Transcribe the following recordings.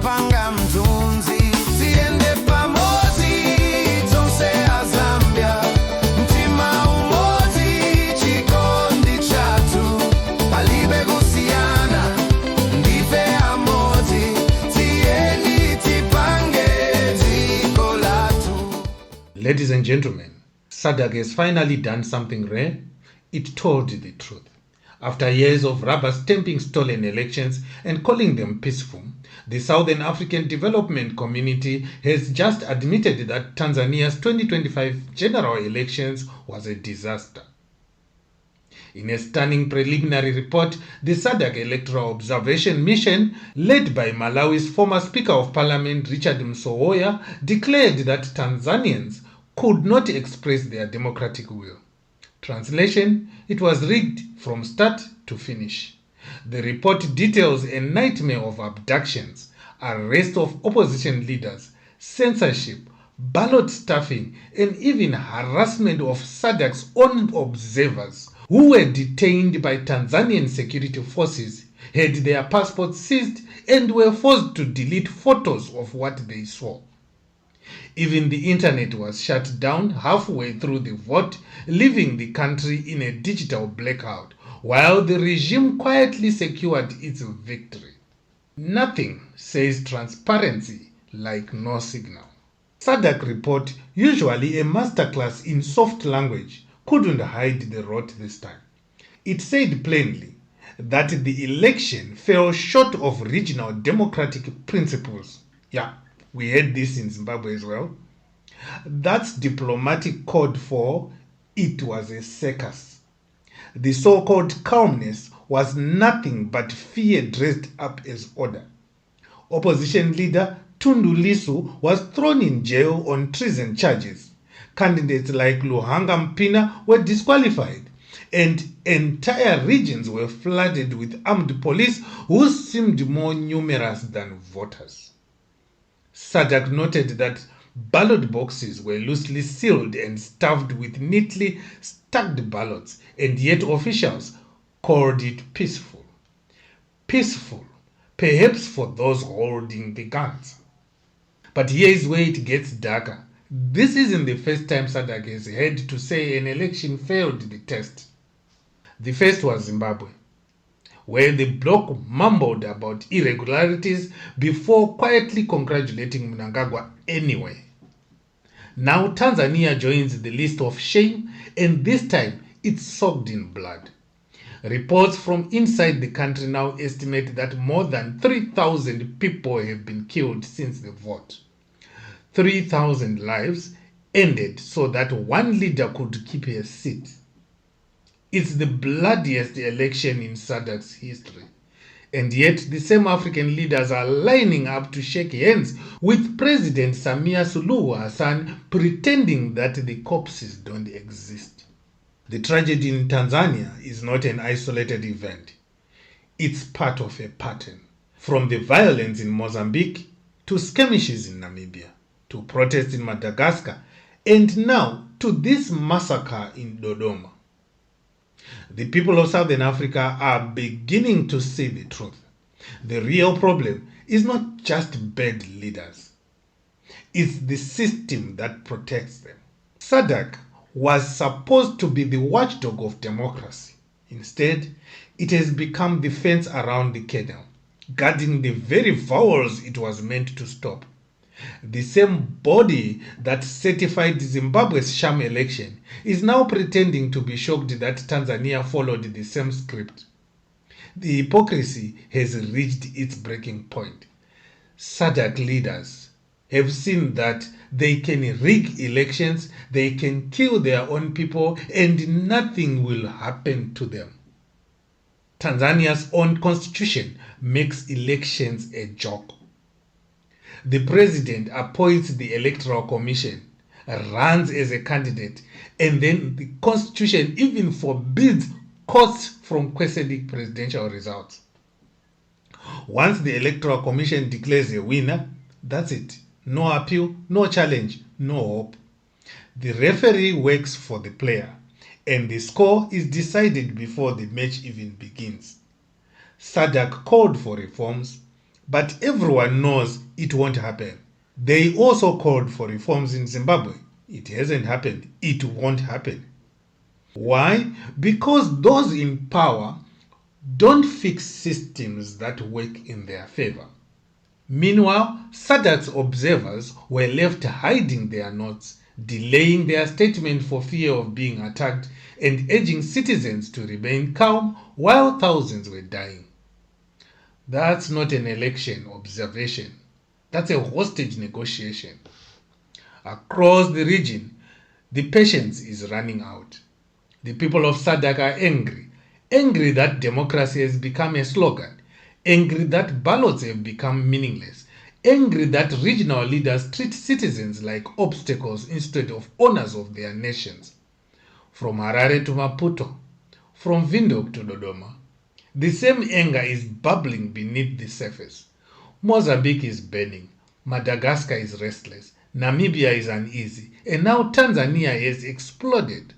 panga mtunzi tiende pamozi tonse a Zambia mtima umozi chikondi chatu palibe kusiyana ndife amozi tieni tipange dziko latu. Ladies and gentlemen, Sadc has finally done something rare. It told the truth. After years of rubber stamping stolen elections and calling them peaceful, the Southern African Development Community has just admitted that Tanzania's 2025 general elections was a disaster. In a stunning preliminary report, the Sadc Electoral Observation Mission, led by Malawi's former Speaker of Parliament Richard Msowoya, declared that Tanzanians could not express their democratic will. Translation: it was rigged from start to finish. The report details a nightmare of abductions, arrest of opposition leaders, censorship, ballot stuffing, and even harassment of Sadc's own observers who were detained by Tanzanian security forces, had their passports seized, and were forced to delete photos of what they saw. Even the internet was shut down halfway through the vote, leaving the country in a digital blackout, while the regime quietly secured its victory. Nothing says transparency like no signal. Sadc report, usually a masterclass in soft language, couldn't hide the rot this time. It said plainly that the election fell short of regional democratic principles. Yeah, we had this in Zimbabwe as well. That's diplomatic code for it was a circus. The so-called calmness was nothing but fear dressed up as order. Opposition leader Tundu Lissu was thrown in jail on treason charges. Candidates like Luhanga Mpina were disqualified, and entire regions were flooded with armed police who seemed more numerous than voters. Sadc noted that ballot boxes were loosely sealed and stuffed with neatly stacked ballots, and yet officials called it peaceful. Peaceful, perhaps for those holding the guns. But here's where it gets darker. This isn't the first time Sadc has had to say an election failed the test. The first was Zimbabwe, where the bloc mumbled about irregularities before quietly congratulating Mnangagwa anyway. Now Tanzania joins the list of shame, and this time it's soaked in blood. Reports from inside the country now estimate that more than 3,000 people have been killed since the vote. 3,000 lives ended so that one leader could keep her seat. It's the bloodiest election in Sadc's history. And yet the same African leaders are lining up to shake hands with President Samia Suluhu Hassan, pretending that the corpses don't exist. The tragedy in Tanzania is not an isolated event. It's part of a pattern. From the violence in Mozambique, to skirmishes in Namibia, to protests in Madagascar, and now to this massacre in Dodoma. The people of Southern Africa are beginning to see the truth. The real problem is not just bad leaders. It's the system that protects them. Sadc was supposed to be the watchdog of democracy. Instead, it has become the fence around the kennel, guarding the very vowels it was meant to stop. The same body that certified Zimbabwe's sham election is now pretending to be shocked that Tanzania followed the same script. The hypocrisy has reached its breaking point. Sadc leaders have seen that they can rig elections, they can kill their own people, and nothing will happen to them. Tanzania's own constitution makes elections a joke. The president appoints the electoral commission, runs as a candidate, and then the constitution even forbids courts from questioning presidential results. Once the electoral commission declares a winner, that's it. No appeal, no challenge, no hope. The referee works for the player, and the score is decided before the match even begins. Sadc called for reforms, But everyone knows it won't happen. They also called for reforms in Zimbabwe. It hasn't happened. It won't happen. Why? Because those in power don't fix systems that work in their favor. Meanwhile, Sadc's observers were left hiding their notes, delaying their statement for fear of being attacked, and urging citizens to remain calm while thousands were dying. That's not an election observation. That's a hostage negotiation. Across the region, the patience is running out. The people of Sadc are angry that democracy has become a slogan, angry that ballots have become meaningless, angry that regional leaders treat citizens like obstacles instead of owners of their nations. From Harare to Maputo, from Windhoek to Dodoma, the same anger is bubbling beneath the surface. Mozambique is burning, Madagascar is restless, Namibia is uneasy, and now Tanzania has exploded.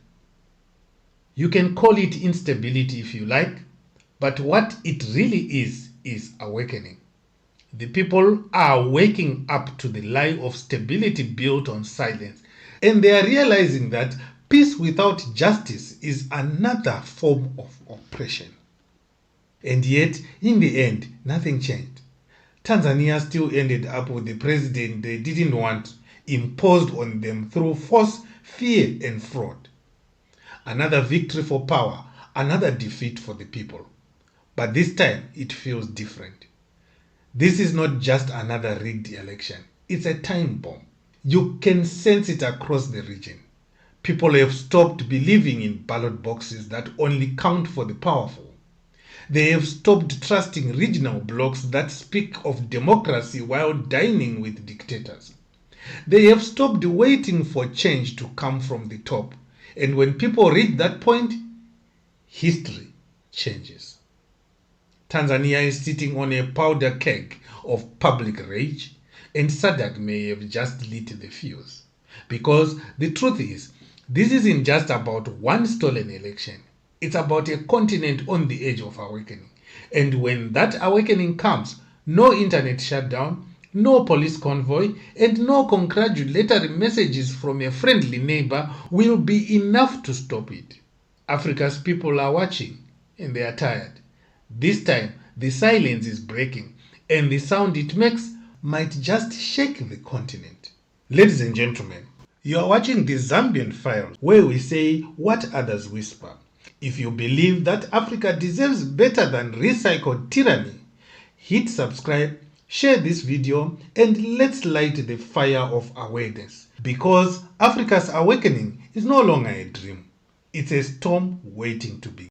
You can call it instability if you like, but what it really is awakening. The people are waking up to the lie of stability built on silence, and they are realizing that peace without justice is another form of oppression. And yet, in the end, nothing changed. Tanzania still ended up with the president they didn't want, imposed on them through force, fear, and fraud. Another victory for power, another defeat for the people. But this time, it feels different. This is not just another rigged election. It's a time bomb. You can sense it across the region. People have stopped believing in ballot boxes that only count for the powerful. They have stopped trusting regional blocs that speak of democracy while dining with dictators. They have stopped waiting for change to come from the top. And when people reach that point, history changes. Tanzania is sitting on a powder keg of public rage, and Sadc may have just lit the fuse. Because the truth is, this isn't just about one stolen election. It's about a continent on the edge of awakening. And when that awakening comes, no internet shutdown, no police convoy, and no congratulatory messages from a friendly neighbor will be enough to stop it. Africa's people are watching, and they are tired. This time, the silence is breaking, and the sound it makes might just shake the continent. Ladies and gentlemen, you are watching the Zambian Files, where we say what others whisper. If you believe that Africa deserves better than recycled tyranny, hit subscribe, share this video, and let's light the fire of awareness. Because Africa's awakening is no longer a dream. It's a storm waiting to begin.